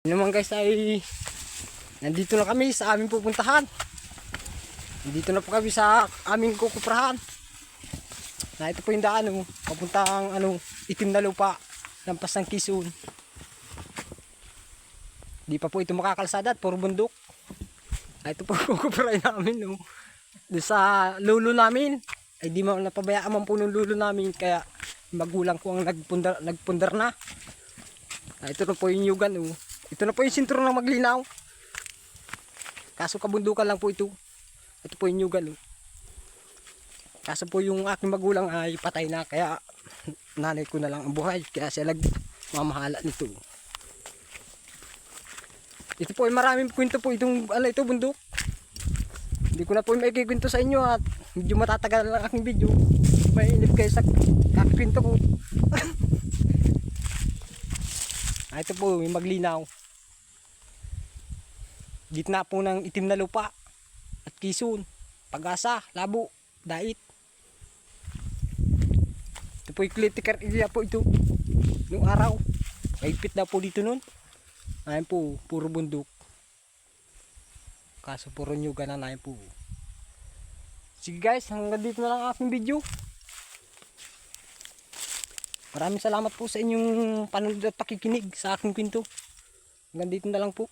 Yun naman guys ay nandito na kami sa aming pupuntahan. Nandito na po kami sa aming kukuprahan. Na ito po yung daan papuntang itim na lupa, lampas ng Quezon. Di pa po ito makakalsada at puro bundok. Ito po kukuprahan namin doon sa lulo namin. Ay di man napabayaan man po ng lulo namin, kaya magulang ko ang nagpundar na. Ito na po yung yugan Ito na po yung sintro ng Maglinaw. Kaso kabundukan lang po ito. Ito po yung yugan Kaso po yung aking magulang ay patay na, kaya nanay ko na lang ang buhay, kaya siya mamahala nito. Ito po ay maraming kwento po itong ito bundok. Hindi ko na po may kikwento sa inyo at medyo matatagal ang aking video. Mainip kayo sa kakwento ko. Ito po yung Maglinaw. Gitna po ng itim na lupa at Quezon, Pag-asa, Labo, Dait. Ito po yung critical area po ito. Noong araw, mahigpit na po dito nun. Ayun po, puro bundok. Kaso puro nyugan na po. Sige guys, hanggang dito na lang aking video. Maraming salamat po sa inyong panonood at pakikinig sa aking kwento. Hanggang dito na lang po.